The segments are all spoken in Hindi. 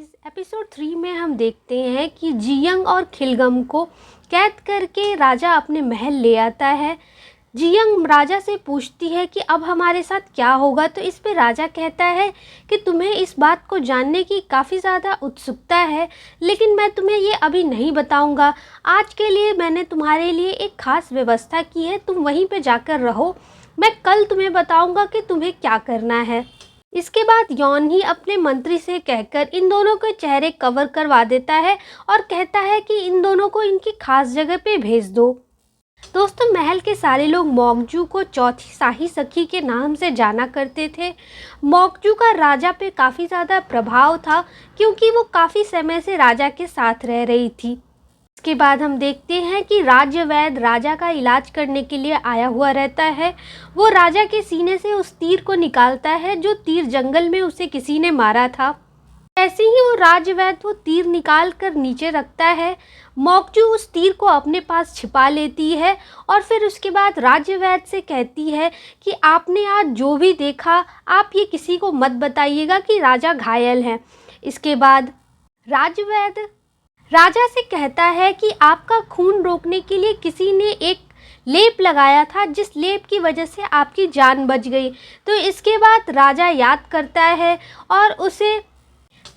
गाइस, एपिसोड 3 में हम देखते हैं कि जियंग और खिलगम को कैद करके राजा अपने महल ले आता है। जियंग राजा से पूछती है कि अब हमारे साथ क्या होगा, तो इस पे राजा कहता है कि तुम्हें इस बात को जानने की काफ़ी ज़्यादा उत्सुकता है, लेकिन मैं तुम्हें ये अभी नहीं बताऊंगा। आज के लिए मैंने तुम्हारे लिए एक ख़ास व्यवस्था की है, तुम वहीं पे जाकर रहो। मैं कल तुम्हें बताऊंगा कि तुम्हें क्या करना है। इसके बाद यॉन ही अपने मंत्री से कहकर इन दोनों के चेहरे कवर करवा देता है और कहता है कि इन दोनों को इनकी खास जगह पे भेज दो। दोस्तों, महल के सारे लोग मौकजू को चौथी शाही सखी के नाम से जाना करते थे। मौकजू का राजा पे काफ़ी ज़्यादा प्रभाव था क्योंकि वो काफ़ी समय से राजा के साथ रह रही थी। इसके बाद हम देखते हैं कि राज्य वैद्य राजा का इलाज करने के लिए आया हुआ रहता है। वो राजा के सीने से उस तीर को निकालता है जो तीर जंगल में उसे किसी ने मारा था। ऐसे ही वो राज्य वैद्य वो तीर निकाल कर नीचे रखता है। मौकजू उस तीर को अपने पास छिपा लेती है और फिर उसके बाद राज्य वैद्य से कहती है कि आपने आज जो भी देखा आप ये किसी को मत बताइएगा कि राजा घायल है। इसके बाद राज्य वैद्य राजा से कहता है कि आपका खून रोकने के लिए किसी ने एक लेप लगाया था, जिस लेप की वजह से आपकी जान बच गई। तो इसके बाद राजा याद करता है और उसे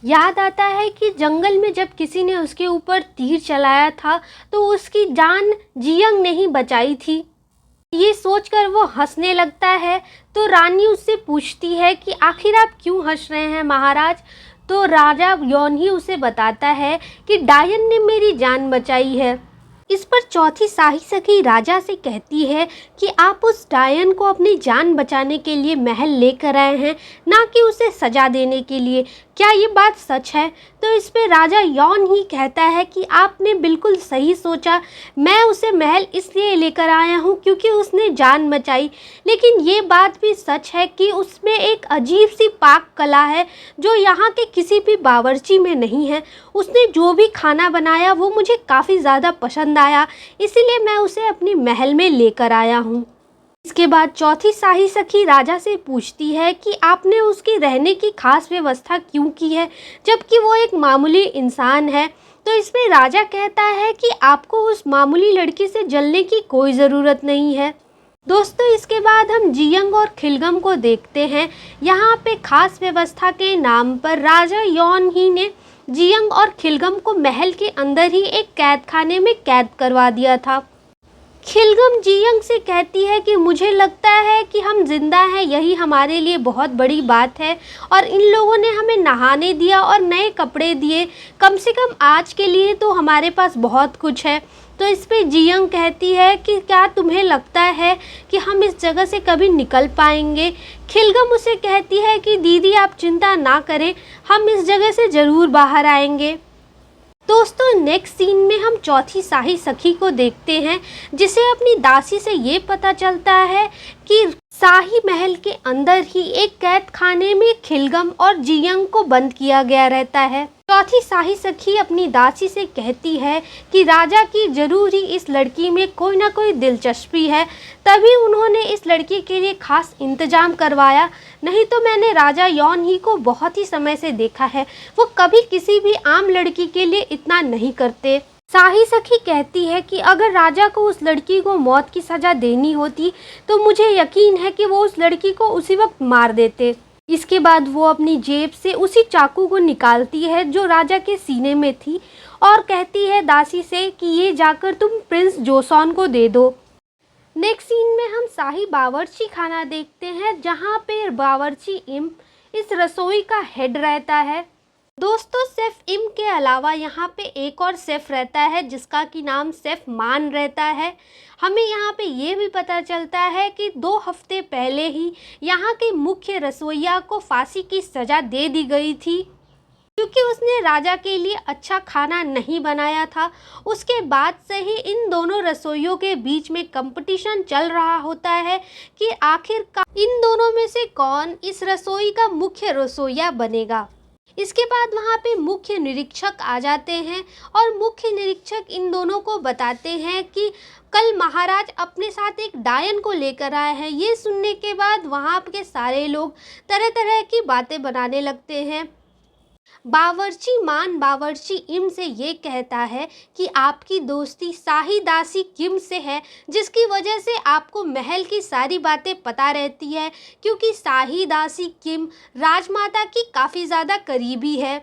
याद आता है कि जंगल में जब किसी ने उसके ऊपर तीर चलाया था तो उसकी जान जियंग ने ही बचाई थी। ये सोचकर वो हंसने लगता है। तो रानी उससे पूछती है कि आखिर आप क्यों हंस रहे हैं महाराज। तो राजा यॉन ही उसे बताता है कि डायन ने मेरी जान बचाई है। इस पर चौथी शाही सखी राजा से कहती है कि आप उस डायन को अपनी जान बचाने के लिए महल लेकर आए हैं, ना कि उसे सजा देने के लिए। क्या ये बात सच है? तो इस पे राजा यॉन ही कहता है कि आपने बिल्कुल सही सोचा, मैं उसे महल इसलिए लेकर आया हूँ क्योंकि उसने जान बचाई। लेकिन ये बात भी सच है कि उसमें एक अजीब सी पाक कला है जो यहाँ के किसी भी बावर्ची में नहीं है। उसने जो भी खाना बनाया वो मुझे काफ़ी ज़्यादा पसंद आया, इसीलिए मैं उसे अपनी महल में लेकर आया हूँ। इसके बाद चौथी शाही सखी राजा से पूछती है कि आपने उसके रहने की खास व्यवस्था क्यों की है, जबकि वो एक मामूली इंसान है। तो इसमें राजा कहता है कि आपको उस मामूली लड़की से जलने की कोई ज़रूरत नहीं है। दोस्तों, इसके बाद हम जियंग और खिलगम को देखते हैं। यहाँ पे खास व्यवस्था के नाम पर राजा यॉन ही ने जियंग और खिलगम को महल के अंदर ही एक कैद खाने में कैद करवा दिया था। खिलगम जियंग से कहती है कि मुझे लगता है कि हम जिंदा हैं, यही हमारे लिए बहुत बड़ी बात है, और इन लोगों ने हमें नहाने दिया और नए कपड़े दिए। कम से कम आज के लिए तो हमारे पास बहुत कुछ है। तो इस पे जियंग कहती है कि क्या तुम्हें लगता है कि हम इस जगह से कभी निकल पाएंगे? खिलगम उसे कहती है कि दीदी आप चिंता ना करें, हम इस जगह से ज़रूर बाहर आएंगे। दोस्तों, नेक्स्ट सीन में हम चौथी शाही सखी को देखते हैं, जिसे अपनी दासी से ये पता चलता है कि शाही महल के अंदर ही एक कैद खाने में खिलगम और जियंग को बंद किया गया रहता है। चौथी शाही सखी अपनी दासी से कहती है कि राजा की जरूर ही इस लड़की में कोई ना कोई दिलचस्पी है, तभी उन्होंने इस लड़की के लिए खास इंतजाम करवाया। नहीं तो मैंने राजा यॉन ही को बहुत ही समय से देखा है, वो कभी किसी भी आम लड़की के लिए इतना नहीं करते। शाही सखी कहती है कि अगर राजा को उस लड़की को मौत की सज़ा देनी होती तो मुझे यकीन है कि वो उस लड़की को उसी वक्त मार देते। इसके बाद वो अपनी जेब से उसी चाकू को निकालती है जो राजा के सीने में थी और कहती है दासी से कि ये जाकर तुम प्रिंस जोसॉन को दे दो। नेक्स्ट सीन में हम शाही बावर्ची खाना देखते हैं, जहाँ पे बावर्ची इम इस रसोई का हेड रहता है। दोस्तों, शेफ इम के अलावा यहाँ पे एक और शेफ रहता है जिसका कि नाम शेफ मान रहता है। हमें यहाँ पे ये भी पता चलता है कि 2 हफ्ते पहले ही यहाँ के मुख्य रसोइया को फांसी की सज़ा दे दी गई थी क्योंकि उसने राजा के लिए अच्छा खाना नहीं बनाया था। उसके बाद से ही इन दोनों रसोइयों के बीच में कंपटीशन चल रहा होता है कि आखिरकार इन दोनों में से कौन इस रसोई का मुख्य रसोइया बनेगा। इसके बाद वहाँ पे मुख्य निरीक्षक आ जाते हैं और मुख्य निरीक्षक इन दोनों को बताते हैं कि कल महाराज अपने साथ एक डायन को लेकर आए हैं। ये सुनने के बाद वहाँ के सारे लोग तरह तरह की बातें बनाने लगते हैं। बावर्ची मान बावर्ची इम से ये कहता है कि आपकी दोस्ती शाही दासी किम से है, जिसकी वजह से आपको महल की सारी बातें पता रहती है, क्योंकि शाही दासी किम राजमाता की काफ़ी ज़्यादा करीबी है।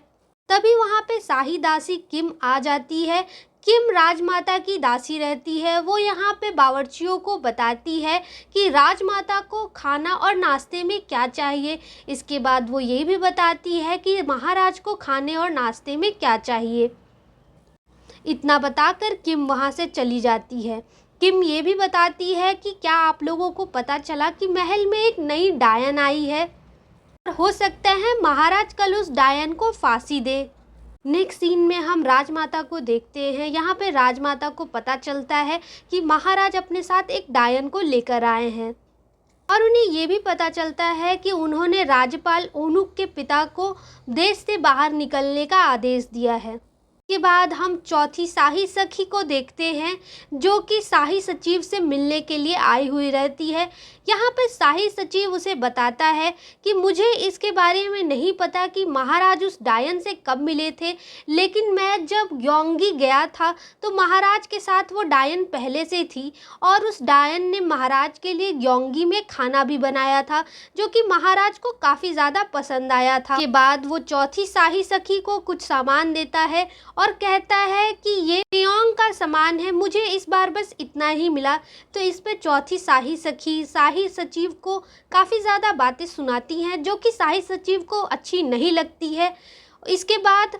तभी वहाँ पे शाही दासी किम आ जाती है। किम राजमाता की दासी रहती है। वो यहाँ पे बावर्चियों को बताती है कि राजमाता को खाना और नाश्ते में क्या चाहिए। इसके बाद वो ये भी बताती है कि महाराज को खाने और नाश्ते में क्या चाहिए। इतना बताकर किम वहाँ से चली जाती है। किम ये भी बताती है कि क्या आप लोगों को पता चला कि महल में एक नई डायन आई है, हो सकता है महाराज कल उस डायन को फांसी दे। नेक्स्ट सीन में हम राजमाता को देखते हैं। यहाँ पे राजमाता को पता चलता है कि महाराज अपने साथ एक डायन को लेकर आए हैं और उन्हें ये भी पता चलता है कि उन्होंने राज्यपाल ओनुक के पिता को देश से बाहर निकलने का आदेश दिया है। के बाद हम चौथी शाही सखी को देखते हैं, जो कि शाही सचिव से मिलने के लिए आई हुई रहती है। यहाँ पर शाही सचिव उसे बताता है कि मुझे इसके बारे में नहीं पता कि महाराज उस डायन से कब मिले थे, लेकिन मैं जब योंगी गया था तो महाराज के साथ वो डायन पहले से थी और उस डायन ने महाराज के लिए योंगी में खाना भी बनाया था, जो कि महाराज को काफ़ी ज़्यादा पसंद आया था। के बाद वो चौथी शाही सखी को कुछ सामान देता है और कहता है कि ये पियोंग का सामान है, मुझे इस बार बस इतना ही मिला। तो इस पे चौथी शाही सखी शाही सचिव को काफ़ी ज़्यादा बातें सुनाती हैं, जो कि शाही सचिव को अच्छी नहीं लगती है। इसके बाद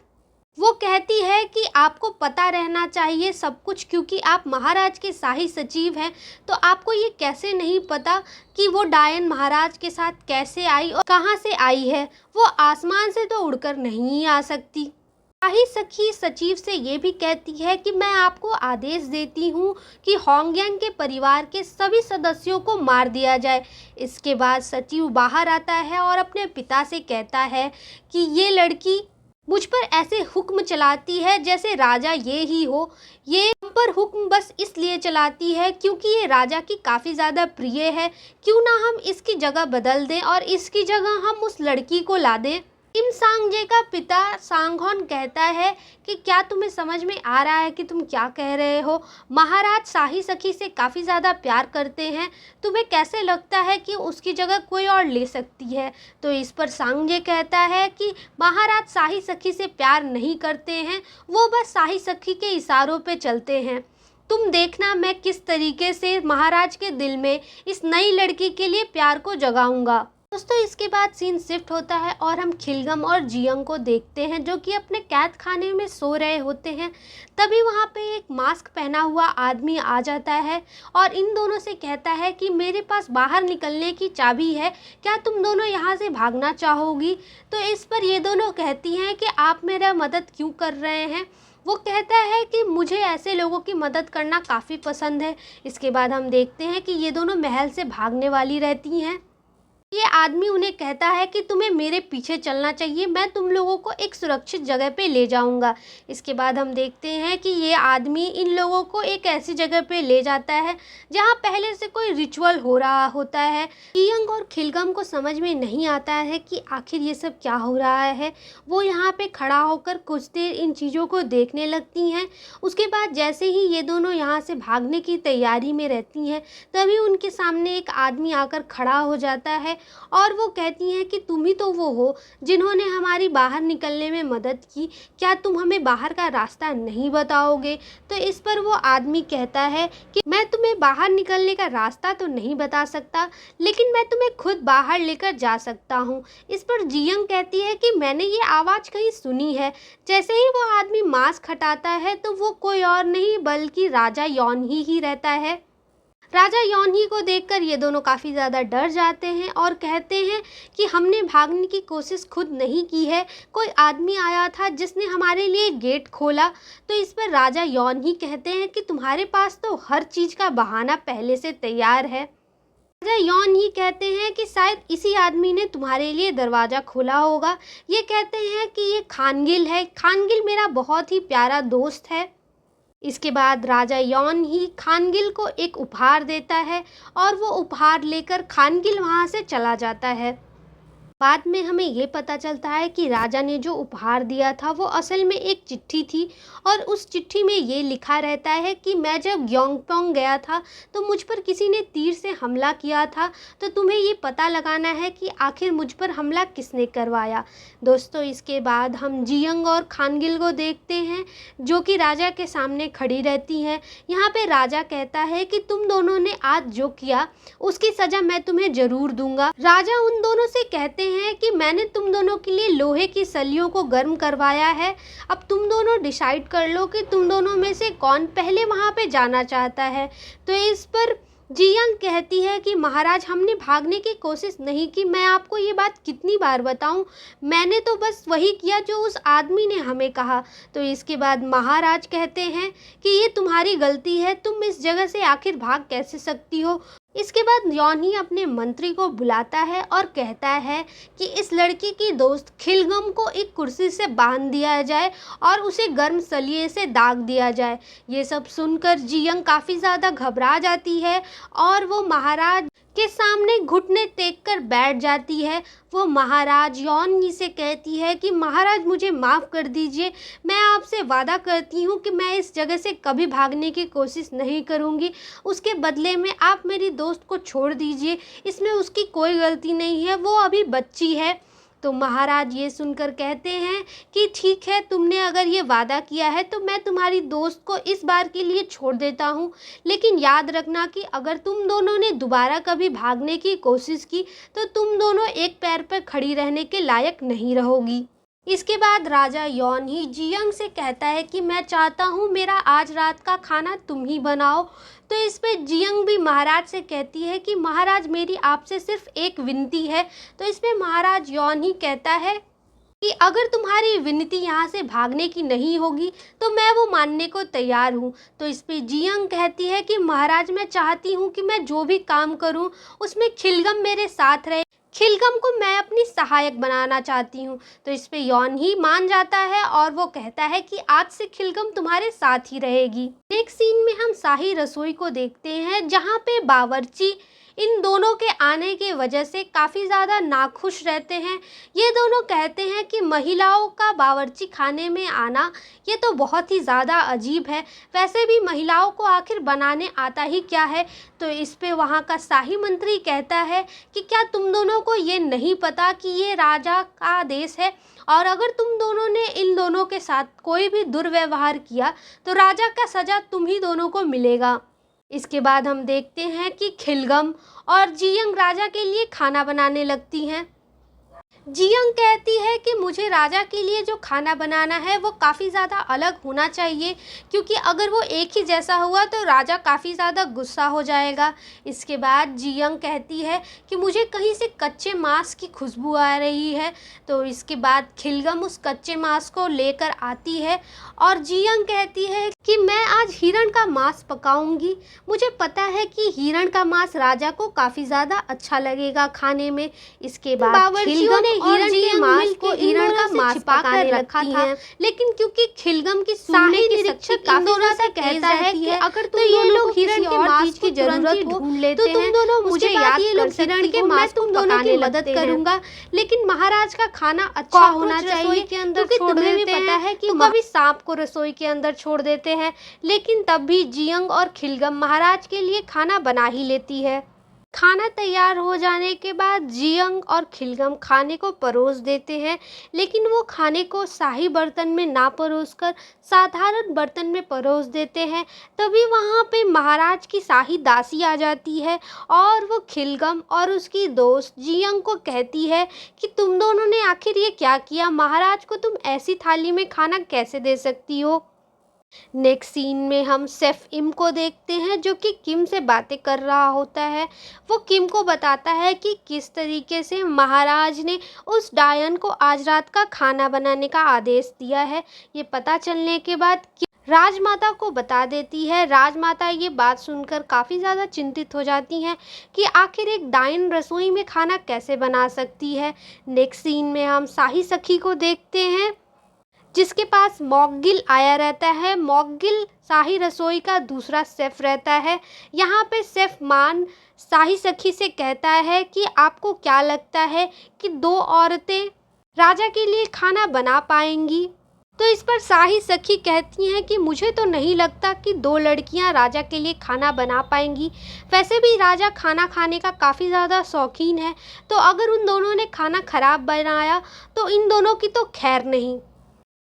वो कहती है कि आपको पता रहना चाहिए सब कुछ, क्योंकि आप महाराज के शाही सचिव हैं, तो आपको ये कैसे नहीं पता कि वो डायन महाराज के साथ कैसे आई और कहाँ से आई है। वो आसमान से तो उड़कर नहीं आ सकती। शाही सखी सचिव से ये भी कहती है कि मैं आपको आदेश देती हूँ कि होंगयांग के परिवार के सभी सदस्यों को मार दिया जाए। इसके बाद सचिव बाहर आता है और अपने पिता से कहता है कि ये लड़की मुझ पर ऐसे हुक्म चलाती है जैसे राजा ये ही हो। ये हम पर हुक्म बस इसलिए चलाती है क्योंकि ये राजा की काफ़ी ज़्यादा प्रिय है। क्यों ना हम इसकी जगह बदल दें और इसकी जगह हम उस लड़की को ला दें। किम सांगजे का पिता सांगहोन कहता है कि क्या तुम्हें समझ में आ रहा है कि तुम क्या कह रहे हो? महाराज शाही सखी से काफ़ी ज़्यादा प्यार करते हैं, तुम्हें कैसे लगता है कि उसकी जगह कोई और ले सकती है? तो इस पर सांगजे कहता है कि महाराज शाही सखी से प्यार नहीं करते हैं, वो बस शाही सखी के इशारों पे चलते हैं। तुम देखना मैं किस तरीके से महाराज के दिल में इस नई लड़की के लिए प्यार को जगाऊंगा। दोस्तों इसके बाद सीन शिफ्ट होता है और हम खिलगम और जियंग को देखते हैं, जो कि अपने कैद खाने में सो रहे होते हैं। तभी वहाँ पे एक मास्क पहना हुआ आदमी आ जाता है और इन दोनों से कहता है कि मेरे पास बाहर निकलने की चाबी है, क्या तुम दोनों यहाँ से भागना चाहोगी? तो इस पर ये दोनों कहती हैं कि आप मेरा मदद क्यों कर रहे हैं? वो कहता है कि मुझे ऐसे लोगों की मदद करना काफ़ी पसंद है। इसके बाद हम देखते हैं कि ये दोनों महल से भागने वाली रहती हैं। ये आदमी उन्हें कहता है कि तुम्हें मेरे पीछे चलना चाहिए, मैं तुम लोगों को एक सुरक्षित जगह पे ले जाऊंगा। इसके बाद हम देखते हैं कि ये आदमी इन लोगों को एक ऐसी जगह पे ले जाता है जहां पहले से कोई रिचुअल हो रहा होता है। जियंग और खिलगम को समझ में नहीं आता है कि आखिर ये सब क्या हो रहा है। वो यहाँ पे खड़ा होकर कुछ देर इन चीज़ों को देखने लगती हैं। उसके बाद जैसे ही ये दोनों यहाँ से भागने की तैयारी में रहती हैं, तभी उनके सामने एक आदमी आकर खड़ा हो जाता है और वो कहती हैं कि तुम ही तो वो हो जिन्होंने हमारी बाहर निकलने में मदद की, क्या तुम हमें बाहर का रास्ता नहीं बताओगे? तो इस पर वो आदमी कहता है कि मैं तुम्हें बाहर निकलने का रास्ता तो नहीं बता सकता, लेकिन मैं तुम्हें खुद बाहर लेकर जा सकता हूँ। इस पर जियंग कहती है कि मैंने ये आवाज़ कहीं सुनी है। जैसे ही वो आदमी मास्क हटाता है तो वो कोई और नहीं बल्कि राजा यॉनही ही रहता है। राजा यॉनही को देखकर ये दोनों काफ़ी ज़्यादा डर जाते हैं और कहते हैं कि हमने भागने की कोशिश खुद नहीं की है, कोई आदमी आया था जिसने हमारे लिए गेट खोला। तो इस पर राजा यॉनही कहते हैं कि तुम्हारे पास तो हर चीज़ का बहाना पहले से तैयार है। राजा यॉनही कहते हैं कि शायद इसी आदमी ने तुम्हारे लिए दरवाज़ा खोला होगा। ये कहते हैं कि ये खानगिल है, खानगिल मेरा बहुत ही प्यारा दोस्त है। इसके बाद राजा यॉनही खानगिल को एक उपहार देता है और वो उपहार लेकर खानगिल वहाँ से चला जाता है। बाद में हमें ये पता चलता है कि राजा ने जो उपहार दिया था वो असल में एक चिट्ठी थी, और उस चिट्ठी में ये लिखा रहता है कि मैं जब ग्योंगपोंग गया था तो मुझ पर किसी ने तीर से हमला किया था, तो तुम्हें ये पता लगाना है कि आखिर मुझ पर हमला किसने करवाया। दोस्तों, इसके बाद हम जियंग और खानगिल को देखते हैं जो कि राजा के सामने खड़ी रहती हैं। यहाँ पे राजा कहता है कि तुम दोनों ने आज जो किया उसकी सज़ा मैं तुम्हें ज़रूर दूंगा। राजा उन दोनों से कहते हैं कि मैंने तुम दोनों के लिए लोहे की सलियों को गर्म करवाया है, अब तुम दोनों डिसाइड कर लो कि तुम दोनों में से कौन पहले वहाँ पे जाना चाहता है। तो इस पर जियंग कहती है कि महाराज, हमने भागने की कोशिश नहीं की, मैं आपको ये बात कितनी बार बताऊं, मैंने तो बस वही किया जो उस आदमी ने हमें कहा। तो इसके बाद महाराज कहते हैं कि ये तुम्हारी गलती है, तुम इस जगह से आखिर भाग कैसे सकती हो। इसके बाद यॉनी अपने मंत्री को बुलाता है और कहता है कि इस लड़की की दोस्त खिलगम को एक कुर्सी से बांध दिया जाए और उसे गर्म सलिए से दाग दिया जाए। ये सब सुनकर जियंग काफ़ी ज़्यादा घबरा जाती है और वो महाराज के सामने घुटने टेक कर बैठ जाती है। वो महाराज यॉनी से कहती है कि महाराज, मुझे माफ़ कर दीजिए, मैं आपसे वादा करती हूँ कि मैं इस जगह से कभी भागने की कोशिश नहीं करूँगी, उसके बदले में आप मेरी दोस्त को छोड़ दीजिए, इसमें उसकी कोई गलती नहीं है, वो अभी बच्ची है। तो महाराज ये सुनकर कहते हैं कि ठीक है, तुमने अगर ये वादा किया है तो मैं तुम्हारी दोस्त को इस बार के लिए छोड़ देता हूँ, लेकिन याद रखना कि अगर तुम दोनों ने दोबारा कभी भागने की कोशिश की तो तुम दोनों एक पैर पर खड़ी रहने के लायक नहीं रहोगी। इसके बाद राजा यॉनी जियंग से कहता है कि मैं चाहता हूँ मेरा आज रात का खाना तुम ही बनाओ। तो इस पे जियंग भी महाराज से कहती है कि महाराज, मेरी आपसे सिर्फ एक विनती है। तो इसमें महाराज यॉनी कहता है कि अगर तुम्हारी विनती यहाँ से भागने की नहीं होगी तो मैं वो मानने को तैयार हूँ। तो इस पे जियंग कहती है कि महाराज, मैं चाहती हूँ कि मैं जो भी काम करूँ उसमें खिलगम मेरे साथ रहे, खिलगम को मैं अपनी सहायक बनाना चाहती हूँ। तो इस पे यॉन ही मान जाता है और वो कहता है कि आज से खिलगम तुम्हारे साथ ही रहेगी। नेक्स्ट सीन में हम शाही रसोई को देखते हैं जहाँ पे बावर्ची इन दोनों के आने की वजह से काफ़ी ज़्यादा नाखुश रहते हैं। ये दोनों कहते हैं कि महिलाओं का बावर्ची खाने में आना ये तो बहुत ही ज़्यादा अजीब है, वैसे भी महिलाओं को आखिर बनाने आता ही क्या है। तो इस पे वहाँ का शाही मंत्री कहता है कि क्या तुम दोनों को ये नहीं पता कि ये राजा का देश है, और अगर तुम दोनों ने इन दोनों के साथ कोई भी दुर्व्यवहार किया तो राजा का सज़ा तुम ही दोनों को मिलेगा। इसके बाद हम देखते हैं कि खिलगम और जियंग राजा के लिए खाना बनाने लगती हैं। जियंग कहती है कि मुझे राजा के लिए जो खाना बनाना है वो काफ़ी ज़्यादा अलग होना चाहिए, क्योंकि अगर वो एक ही जैसा हुआ तो राजा काफ़ी ज़्यादा गुस्सा हो जाएगा। इसके बाद जियंग कहती है कि मुझे कहीं से कच्चे मांस की खुशबू आ रही है। तो इसके बाद खिलगम उस कच्चे मांस को लेकर आती है और जियंग कहती है कि मैं आज हिरण का मांस पकाऊंगी, मुझे पता है कि हिरण का मांस राजा को काफ़ी ज़्यादा अच्छा लगेगा खाने में। इसके बाद खिलगम ने हिरण के मांस को हिरण का मांस पकाने रखा था, लेकिन क्योंकि खिलगम की शाही निरीक्षक काफी ज़्यादा कहता है कि अगर तुम ये लोग हिरण के मांस की जरूरत हो तो तुम दोनों मुझे याद कर सकती हो, मैं तुम दोनों की मदद करूंगा, लेकिन महाराज का खाना अच्छा होना चाहिए के अंदर छोड़ देते हैं। पता है कि कभी सांप को रसोई के अंदर छोड़ देते हैं, लेकिन तब भी जियंग और खिलगम महाराज के लिए खाना बना ही लेती है। खाना तैयार हो जाने के बाद जियंग और खिलगम खाने को परोस देते हैं, लेकिन वो खाने को शाही बर्तन में ना परोसकर साधारण बर्तन में परोस देते हैं। तभी वहाँ पे महाराज की शाही दासी आ जाती है और वो खिलगम और उसकी दोस्त जियंग को कहती है कि तुम दोनों ने आखिर ये क्या किया, महाराज को तुम ऐसी थाली में खाना कैसे दे सकती हो। नेक्स्ट सीन में हम शेफ इम को देखते हैं जो कि किम से बातें कर रहा होता है। वो किम को बताता है कि किस तरीके से महाराज ने उस डायन को आज रात का खाना बनाने का आदेश दिया है। ये पता चलने के बाद राजमाता को बता देती है। राजमाता ये बात सुनकर काफ़ी ज़्यादा चिंतित हो जाती हैं कि आखिर एक डायन रसोई में खाना कैसे बना सकती है। नेक्स्ट सीन में हम शाही सखी को देखते हैं जिसके पास मॉकगिल आया रहता है। मॉकगिल शाही रसोई का दूसरा शेफ़ रहता है। यहाँ पे शेफ़ मान शाही सखी से कहता है कि आपको क्या लगता है कि 2 औरतें राजा के लिए खाना बना पाएंगी? तो इस पर शाही सखी कहती हैं कि मुझे तो नहीं लगता कि 2 लड़कियां राजा के लिए खाना बना पाएंगी। वैसे भी राजा खाना खाने का काफ़ी ज़्यादा शौकीन है, तो अगर उन दोनों ने खाना खराब बनाया तो इन दोनों की तो खैर नहीं।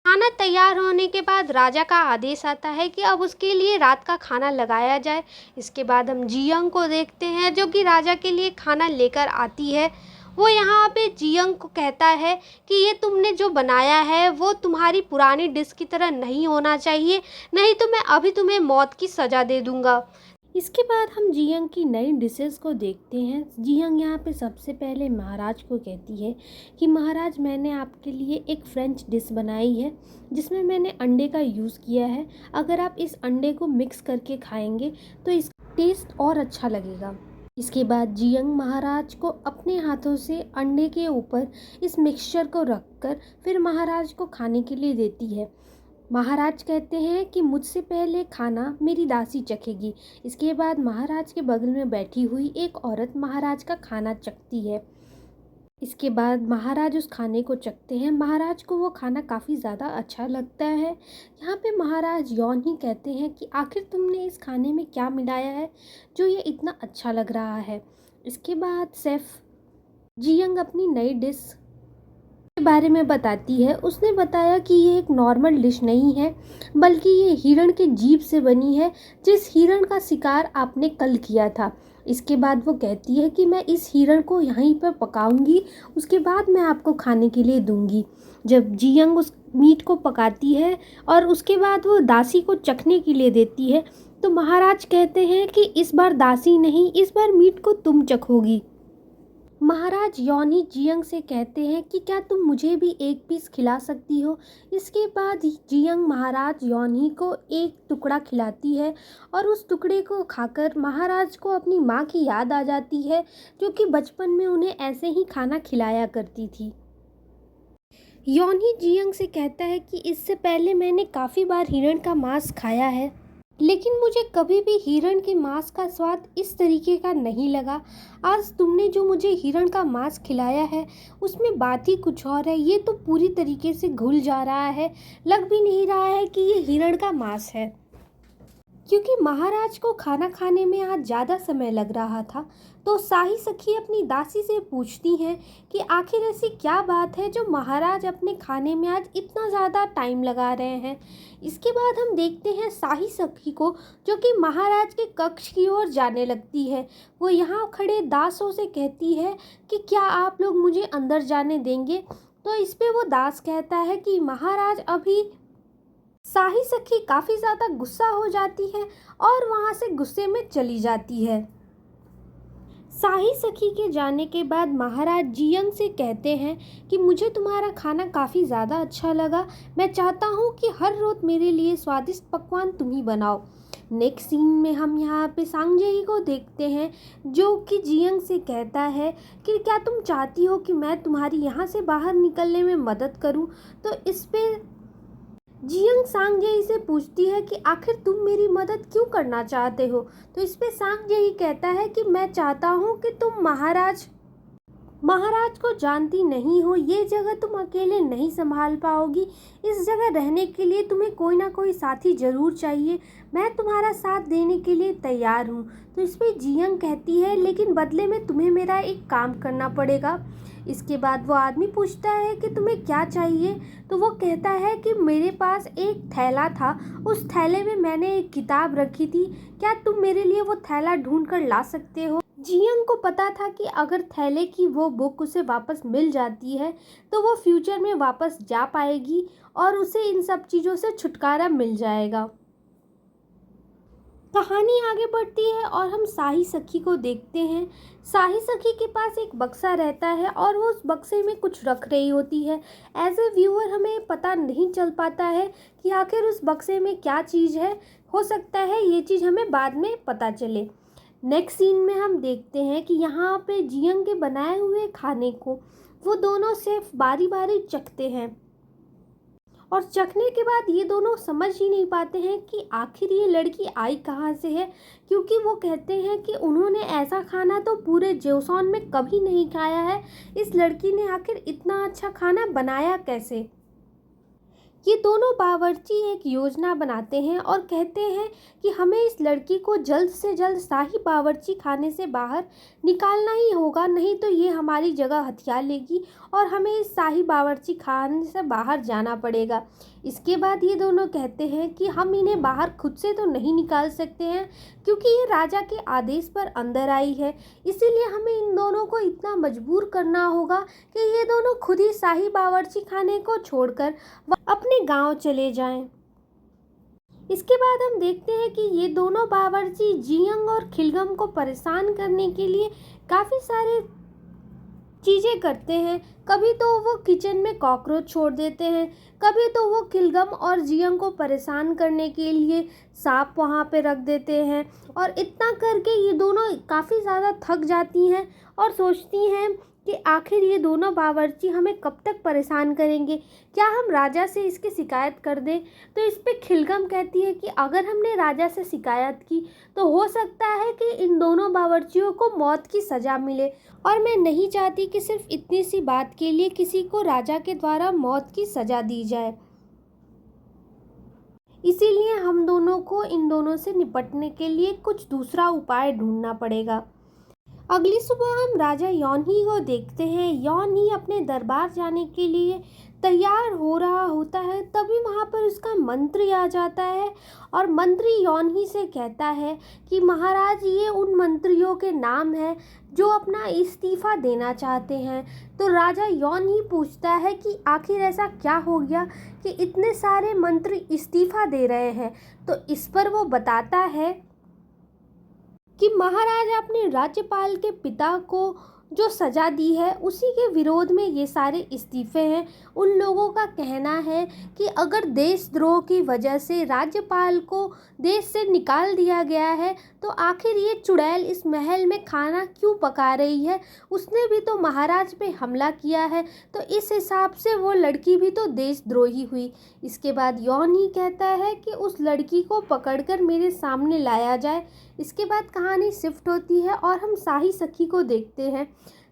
खाना तैयार होने के बाद राजा का आदेश आता है कि अब उसके लिए रात का खाना लगाया जाए। इसके बाद हम जियंग को देखते हैं जो कि राजा के लिए खाना लेकर आती है। वो यहाँ पे जियंग को कहता है कि ये तुमने जो बनाया है वो तुम्हारी पुरानी डिश की तरह नहीं होना चाहिए, नहीं तो मैं अभी तुम्हें मौत की सज़ा दे दूँगा। इसके बाद हम जियंग की नई डिशेस को देखते हैं। जियंग यहाँ पे सबसे पहले महाराज को कहती है कि महाराज, मैंने आपके लिए एक फ्रेंच डिश बनाई है जिसमें मैंने अंडे का यूज़ किया है। अगर आप इस अंडे को मिक्स करके खाएंगे तो इस टेस्ट और अच्छा लगेगा। इसके बाद जियंग महाराज को अपने हाथों से अंडे के ऊपर इस मिक्सचर को रखकर फिर महाराज को खाने के लिए देती है। महाराज कहते हैं कि मुझसे पहले खाना मेरी दासी चखेगी। इसके बाद महाराज के बगल में बैठी हुई एक औरत महाराज का खाना चखती है। इसके बाद महाराज उस खाने को चखते हैं। महाराज को वो खाना काफ़ी ज़्यादा अच्छा लगता है। यहाँ पे महाराज यौन ही कहते हैं कि आखिर तुमने इस खाने में क्या मिलाया है जो ये इतना अच्छा लग रहा है। इसके बाद शेफ़ जियंग अपनी नई डिश के बारे में बताती है। उसने बताया कि ये एक नॉर्मल डिश नहीं है, बल्कि ये हिरण के जीभ से बनी है, जिस हिरण का शिकार आपने कल किया था। इसके बाद वो कहती है कि मैं इस हिरण को यहीं पर पकाऊंगी, उसके बाद मैं आपको खाने के लिए दूंगी। जब जियंग उस मीट को पकाती है और उसके बाद वो दासी को चखने के लिए देती है, तो महाराज कहते हैं कि इस बार दासी नहीं, इस बार मीट को तुम चखोगी। महाराज यौनी जियंग से कहते हैं कि क्या तुम मुझे भी एक पीस खिला सकती हो। इसके बाद जियंग महाराज यौनी को एक टुकड़ा खिलाती है और उस टुकड़े को खाकर महाराज को अपनी माँ की याद आ जाती है, जो कि बचपन में उन्हें ऐसे ही खाना खिलाया करती थी। यौनी जियंग से कहता है कि इससे पहले मैंने काफ़ी बार हिरण का मांस खाया है, लेकिन मुझे कभी भी हिरण के मांस का स्वाद इस तरीके का नहीं लगा। आज तुमने जो मुझे हिरण का मांस खिलाया है उसमें बात ही कुछ और है। ये तो पूरी तरीके से घुल जा रहा है, लग भी नहीं रहा है कि ये हिरण का मांस है। क्योंकि महाराज को खाना खाने में आज ज़्यादा समय लग रहा था, तो शाही सखी अपनी दासी से पूछती हैं कि आखिर ऐसी क्या बात है जो महाराज अपने खाने में आज इतना ज़्यादा टाइम लगा रहे हैं। इसके बाद हम देखते हैं शाही सखी को, जो कि महाराज के कक्ष की ओर जाने लगती है। वो यहाँ खड़े दासों से कहती है कि क्या आप लोग मुझे अंदर जाने देंगे। तो इस पे वो दास कहता है कि महाराज अभी। शाही सखी काफ़ी ज़्यादा गुस्सा हो जाती है और वहाँ से गुस्से में चली जाती है। शाही सखी के जाने के बाद महाराज जियंग से कहते हैं कि मुझे तुम्हारा खाना काफ़ी ज़्यादा अच्छा लगा, मैं चाहता हूँ कि हर रोज़ मेरे लिए स्वादिष्ट पकवान तुम ही बनाओ। नेक्स्ट सीन में हम यहाँ पे सांगजेई को देखते हैं, जो कि जियंग से कहता है कि क्या तुम चाहती हो कि मैं तुम्हारी यहाँ से बाहर निकलने में मदद करूँ। तो इस पे जियंग सांगजेई से पूछती है कि आखिर तुम मेरी मदद क्यों करना चाहते हो। तो इस पे सांगजेई कहता है कि मैं चाहता हूँ कि तुम महाराज को जानती नहीं हो, ये जगह तुम अकेले नहीं संभाल पाओगी। इस जगह रहने के लिए तुम्हें कोई ना कोई साथी ज़रूर चाहिए। मैं तुम्हारा साथ देने के लिए तैयार हूँ। तो इस पे जियंग कहती है लेकिन बदले में तुम्हें मेरा एक काम करना पड़ेगा। इसके बाद वो आदमी पूछता है कि तुम्हें क्या चाहिए। तो वो कहता है कि मेरे पास एक थैला था, उस थैले में मैंने एक किताब रखी थी, क्या तुम मेरे लिए वो थैला ढूंढ कर ला सकते हो। जियंग को पता था कि अगर थैले की वो बुक उसे वापस मिल जाती है तो वो फ्यूचर में वापस जा पाएगी और उसे इन सब चीज़ों से छुटकारा मिल जाएगा। कहानी आगे बढ़ती है और हम शाही सखी को देखते हैं। शाही सखी के पास एक बक्सा रहता है और वो उस बक्से में कुछ रख रही होती है। एज ए व्यूअर हमें पता नहीं चल पाता है कि आखिर उस बक्से में क्या चीज़ है। हो सकता है ये चीज़ हमें बाद में पता चले। नेक्स्ट सीन में हम देखते हैं कि यहाँ पे जियंग के बनाए हुए खाने को वो दोनों शेफ बारी बारी चखते हैं और चखने के बाद ये दोनों समझ ही नहीं पाते हैं कि आखिर ये लड़की आई कहाँ से है, क्योंकि वो कहते हैं कि उन्होंने ऐसा खाना तो पूरे जोसॉन में कभी नहीं खाया है। इस लड़की ने आखिर इतना अच्छा खाना बनाया कैसे। ये दोनों बावर्ची एक योजना बनाते हैं और कहते हैं कि हमें इस लड़की को जल्द से जल्द शाही बावर्ची खाने से बाहर निकालना ही होगा, नहीं तो ये हमारी जगह हथिया लेगी और हमें इस शाही बावर्ची खाने से बाहर जाना पड़ेगा। इसके बाद ये दोनों कहते हैं कि हम इन्हें बाहर खुद से तो नहीं निकाल सकते हैं, क्योंकि ये राजा के आदेश पर अंदर आई है। इसीलिए हमें इन दोनों को इतना मजबूर करना होगा कि ये दोनों खुद ही शाही बावर्ची खाने को छोड़कर अपने गांव चले जाएं। इसके बाद हम देखते हैं कि ये दोनों बावर्ची जियंग और खिलगम को परेशान करने के लिए काफ़ी सारे चीज़ें करते हैं। कभी तो वो किचन में कॉकरोच छोड़ देते हैं, कभी तो वो खिलगम और जियंग को परेशान करने के लिए सांप वहाँ पे रख देते हैं। और इतना करके ये दोनों काफ़ी ज़्यादा थक जाती हैं और सोचती हैं कि आखिर ये दोनों बावर्ची हमें कब तक परेशान करेंगे, क्या हम राजा से इसकी शिकायत कर दें। तो इस पे खिलगम कहती है कि अगर हमने राजा से शिकायत की तो हो सकता है कि इन दोनों बावर्चियों को मौत की सज़ा मिले, और मैं नहीं चाहती कि सिर्फ इतनी सी बात के लिए किसी को राजा के द्वारा मौत की सज़ा दी जाए। इसीलिए हम दोनों को इन दोनों से निपटने के लिए कुछ दूसरा उपाय ढूंढना पड़ेगा। अगली सुबह हम राजा यॉनही को देखते हैं। यॉनही अपने दरबार जाने के लिए तैयार हो रहा होता है, तभी वहाँ पर उसका मंत्री आ जाता है और मंत्री यॉनही से कहता है कि महाराज, ये उन मंत्रियों के नाम है जो अपना इस्तीफ़ा देना चाहते हैं। तो राजा यॉनही पूछता है कि आखिर ऐसा क्या हो गया कि इतने सारे मंत्री इस्तीफ़ा दे रहे हैं। तो इस पर वो बताता है कि महाराजा अपने राज्यपाल के पिता को जो सज़ा दी है उसी के विरोध में ये सारे इस्तीफ़े हैं। उन लोगों का कहना है कि अगर देशद्रोह की वजह से राज्यपाल को देश से निकाल दिया गया है तो आखिर ये चुड़ैल इस महल में खाना क्यों पका रही है, उसने भी तो महाराज पे हमला किया है, तो इस हिसाब से वो लड़की भी तो देशद्रोही हुई। इसके बाद यॉनही कहता है कि उस लड़की को पकड़कर मेरे सामने लाया जाए। इसके बाद कहानी शिफ्ट होती है और हम शाही सखी को देखते हैं।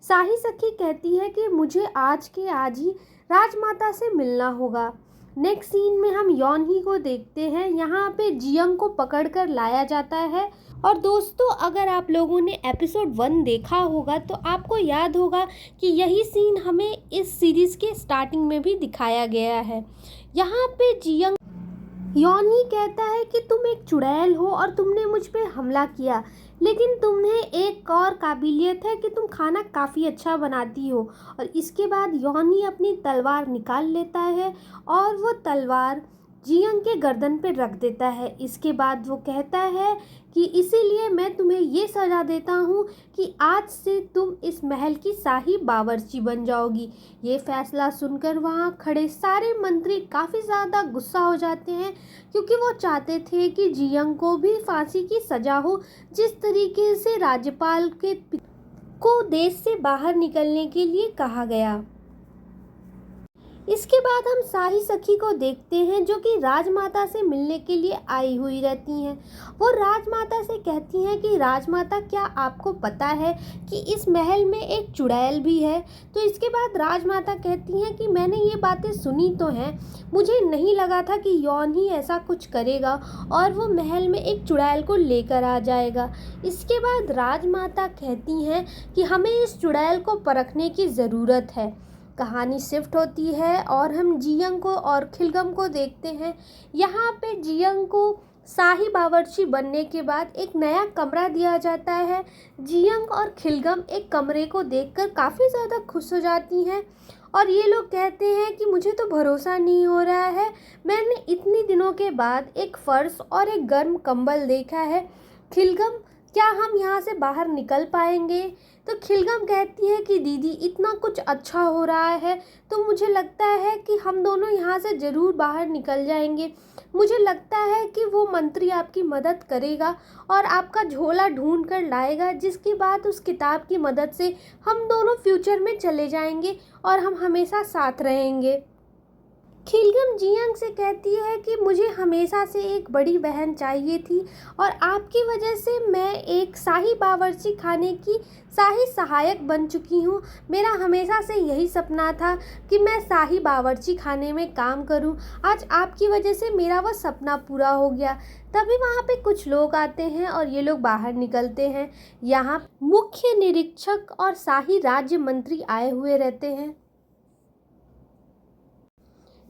शाही सखी कहती है कि मुझे आज के आज ही राजमाता से मिलना होगा। नेक्स्ट सीन में हम यॉनही को देखते हैं। यहाँ पे जियंग को पकड़कर लाया जाता है। और दोस्तों, अगर आप लोगों ने एपिसोड 1 देखा होगा तो आपको याद होगा कि यही सीन हमें इस सीरीज़ के स्टार्टिंग में भी दिखाया गया है। यहाँ पे जियंग यॉनही कहता है कि तुम एक चुड़ैल हो और तुमने मुझ पे हमला किया, लेकिन तुम्हें एक और काबिलियत है कि तुम खाना काफ़ी अच्छा बनाती हो। और इसके बाद यॉनही अपनी तलवार निकाल लेता है और वो तलवार जियंग के गर्दन पे रख देता है। इसके बाद वो कहता है कि इसीलिए मैं तुम्हें ये सज़ा देता हूँ कि आज से तुम इस महल की शाही बावर्ची बन जाओगी। ये फैसला सुनकर वहाँ खड़े सारे मंत्री काफ़ी ज़्यादा गुस्सा हो जाते हैं, क्योंकि वो चाहते थे कि जियंग को भी फांसी की सज़ा हो, जिस तरीके से राज्यपाल को देश से बाहर निकलने के लिए कहा गया। इसके बाद हम शाही सखी को देखते हैं जो कि राजमाता से मिलने के लिए आई हुई रहती हैं। वो राजमाता से कहती हैं कि राजमाता, क्या आपको पता है कि इस महल में एक चुड़ैल भी है। तो इसके बाद राजमाता कहती हैं कि मैंने ये बातें सुनी तो हैं, मुझे नहीं लगा था कि यॉनही ऐसा कुछ करेगा और वो महल में एक चुड़ैल को लेकर आ जाएगा। इसके बाद राजमाता कहती हैं कि हमें इस चुड़ैल को परखने की ज़रूरत है। कहानी शिफ्ट होती है और हम जियंग को और खिलगम को देखते हैं। यहाँ पे जियंग को शाही बावर्ची बनने के बाद एक नया कमरा दिया जाता है। जियंग और खिलगम एक कमरे को देखकर काफ़ी ज़्यादा खुश हो जाती हैं और ये लोग कहते हैं कि मुझे तो भरोसा नहीं हो रहा है, मैंने इतने दिनों के बाद एक फ़र्श और एक गर्म कंबल देखा है। खिलगम, क्या हम यहाँ से बाहर निकल पाएंगे? तो खिलगम कहती है कि दीदी, इतना कुछ अच्छा हो रहा है तो मुझे लगता है कि हम दोनों यहाँ से ज़रूर बाहर निकल जाएंगे। मुझे लगता है कि वो मंत्री आपकी मदद करेगा और आपका झोला ढूंढ कर लाएगा, जिसके बाद उस किताब की मदद से हम दोनों फ्यूचर में चले जाएंगे और हम हमेशा साथ रहेंगे। खिलगम जियांग से कहती है कि मुझे हमेशा से एक बड़ी बहन चाहिए थी और आपकी वजह से मैं एक शाही बावर्ची खाने की शाही सहायक बन चुकी हूँ। मेरा हमेशा से यही सपना था कि मैं शाही बावर्ची खाने में काम करूँ। आज आपकी वजह से मेरा वो सपना पूरा हो गया। तभी वहाँ पे कुछ लोग आते हैं और ये लोग बाहर निकलते हैं। यहाँ मुख्य निरीक्षक और शाही राज्य मंत्री आए हुए रहते हैं।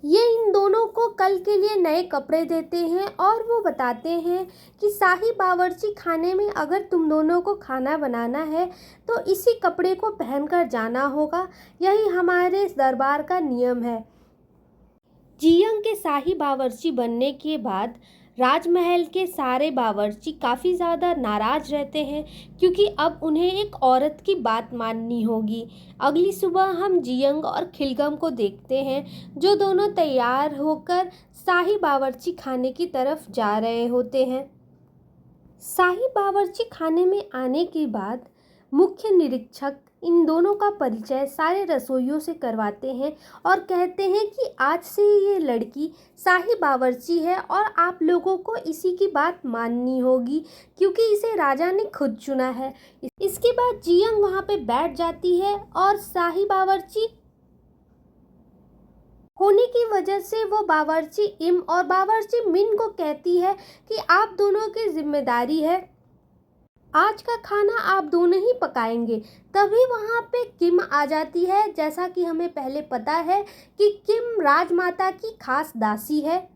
ये इन दोनों को कल के लिए नए कपड़े देते हैं और वो बताते हैं कि शाही बावर्ची खाने में अगर तुम दोनों को खाना बनाना है तो इसी कपड़े को पहनकर जाना होगा। यही हमारे दरबार का नियम है। जियंग के शाही बावर्ची बनने के बाद राजमहल के सारे बावर्ची काफ़ी ज़्यादा नाराज़ रहते हैं क्योंकि अब उन्हें एक औरत की बात माननी होगी। अगली सुबह हम जियंग और खिलगम को देखते हैं जो दोनों तैयार होकर शाही बावर्ची खाने की तरफ जा रहे होते हैं। शाही बावर्ची खाने में आने के बाद मुख्य निरीक्षक इन दोनों का परिचय सारे रसोइयों से करवाते हैं और कहते हैं कि आज से ये लड़की शाही बावर्ची है और आप लोगों को इसी की बात माननी होगी क्योंकि इसे राजा ने खुद चुना है। इसके बाद जियंग वहाँ पे बैठ जाती है और शाही बावर्ची होने की वजह से वो बावर्ची इम और बावर्ची मिन को कहती है कि आप दोनों की जिम्मेदारी है, आज का खाना आप दोनों ही पकाएंगे। तभी वहाँ पे किम आ जाती है। जैसा कि हमें पहले पता है कि किम राजमाता की खास दासी है।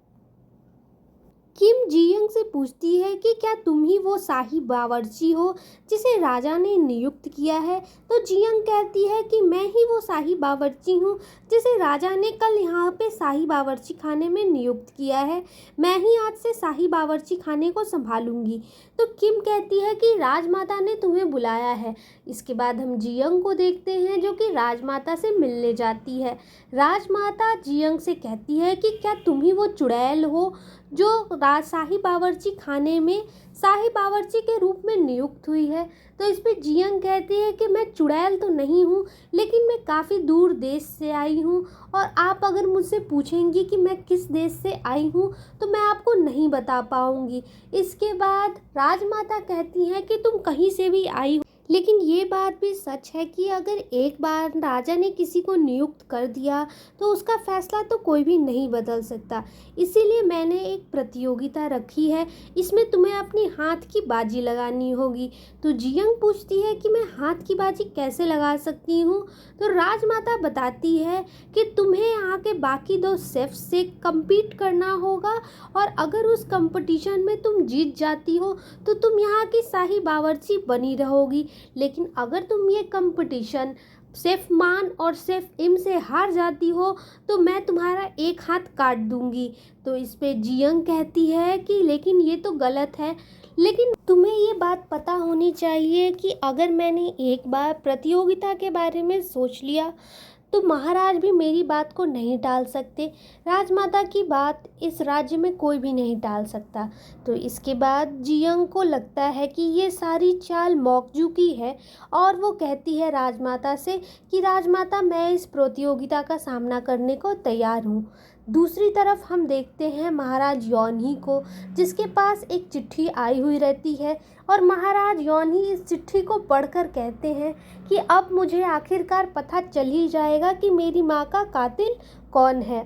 किम जियंग से पूछती है कि क्या तुम ही वो शाही बावर्ची हो जिसे राजा ने नियुक्त किया है। तो जियंग कहती है कि मैं ही वो शाही बावर्ची हूँ जिसे राजा ने कल यहाँ पे शाही बावर्ची खाने में नियुक्त किया है। मैं ही आज से शाही बावर्ची खाने को संभालूंगी। तो किम कहती है कि राजमाता ने तुम्हें बुलाया है। इसके बाद हम जियंग को देखते हैं जो कि राजमाता से मिलने जाती है। राजमाता जियंग से कहती है कि क्या तुम ही वो चुड़ैल हो जो शाही बावर्ची खाने में शाही बावर्ची के रूप में नियुक्त हुई है। तो इस पे जियंग कहती है कि मैं चुड़ैल तो नहीं हूँ लेकिन मैं काफ़ी दूर देश से आई हूँ और आप अगर मुझसे पूछेंगी कि मैं किस देश से आई हूँ तो मैं आपको नहीं बता पाऊँगी। इसके बाद राजमाता कहती हैं कि तुम कहीं से भी आई हो, लेकिन ये बात भी सच है कि अगर एक बार राजा ने किसी को नियुक्त कर दिया तो उसका फैसला तो कोई भी नहीं बदल सकता। इसीलिए मैंने एक प्रतियोगिता रखी है, इसमें तुम्हें अपनी हाथ की बाजी लगानी होगी। तो जियंग पूछती है कि मैं हाथ की बाजी कैसे लगा सकती हूँ। तो राजमाता बताती है कि तुम्हें यहाँ के बाकी दो शेफ से कम्पीट करना होगा और अगर उस कंपटीशन में तुम जीत जाती हो तो तुम यहाँ की शाही बावर्ची बनी रहोगी, लेकिन अगर तुम ये कंपटीशन शेफ मान और शेफ इम से हार जाती हो तो मैं तुम्हारा एक हाथ काट दूंगी। तो इस पे जियंग कहती है कि लेकिन ये तो गलत है, लेकिन तुम्हें ये बात पता होनी चाहिए कि अगर मैंने एक बार प्रतियोगिता के बारे में सोच लिया तो महाराज भी मेरी बात को नहीं टाल सकते। राजमाता की बात इस राज्य में कोई भी नहीं टाल सकता। तो इसके बाद जियंग को लगता है कि ये सारी चाल मौकजू की है और वो कहती है राजमाता से कि राजमाता मैं इस प्रतियोगिता का सामना करने को तैयार हूँ। दूसरी तरफ हम देखते हैं महाराज यौनही को जिसके पास एक चिट्ठी आई हुई रहती है और महाराज यौनही इस चिट्ठी को पढ़कर कहते हैं कि अब मुझे आखिरकार पता चल ही जाएगा कि मेरी माँ का कातिल कौन है।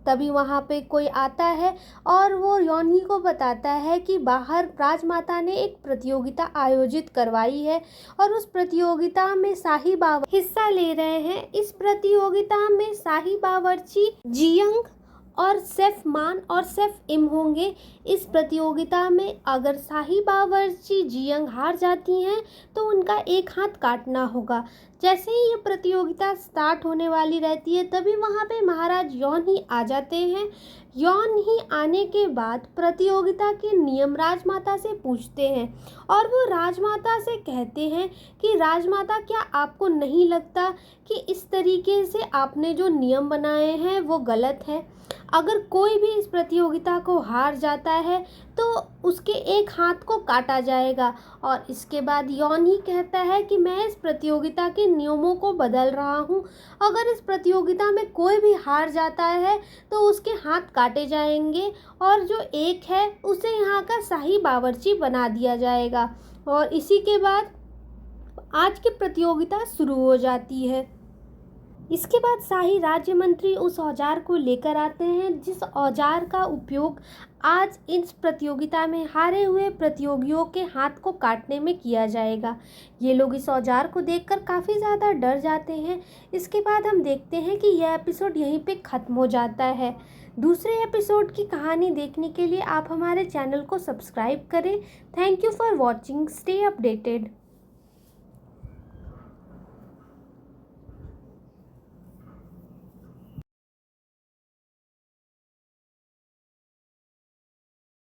तभी वहाँ पे कोई आता है और वो यौनही को बताता है कि बाहर राजमाता ने एक प्रतियोगिता आयोजित करवाई है और उस प्रतियोगिता में शाही बावर्ची हिस्सा ले रहे हैं। इस प्रतियोगिता में शाही बावर्ची जियंग और शेफ मान और शेफ इम होंगे। इस प्रतियोगिता में अगर शाही बावर्ची जियंग हार जाती हैं तो उनका एक हाथ काटना होगा। जैसे ही ये प्रतियोगिता स्टार्ट होने वाली रहती है तभी वहाँ पे महाराज यौनही आ जाते हैं। ही आने के बाद प्रतियोगिता के नियम राजमाता से पूछते हैं और वो राजमाता से कहते हैं कि राजमाता, क्या आपको नहीं लगता कि इस तरीके से आपने जो नियम बनाए हैं वो गलत है? अगर कोई भी इस प्रतियोगिता को हार जाता है तो उसके एक हाथ को काटा जाएगा। और इसके बाद ही कहता है कि मैं इस प्रतियोगिता के नियमों को बदल रहा हूँ। अगर इस प्रतियोगिता में कोई भी हार जाता है तो उसके हाथ काटे जाएंगे और जो एक है उसे यहाँ का शाही बावर्ची बना दिया जाएगा। और इसी के बाद आज की प्रतियोगिता शुरू हो जाती है। इसके बाद शाही राज्य मंत्री उस औजार को लेकर आते हैं जिस औजार का उपयोग आज इस प्रतियोगिता में हारे हुए प्रतियोगियों के हाथ को काटने में किया जाएगा। ये लोग इस औजार को देखकर काफ़ी ज़्यादा डर जाते हैं। इसके बाद हम देखते हैं कि यह एपिसोड यहीं पे ख़त्म हो जाता है। दूसरे एपिसोड की कहानी देखने के लिए आप हमारे चैनल को सब्सक्राइब करें। Thank you for watching. Stay updated.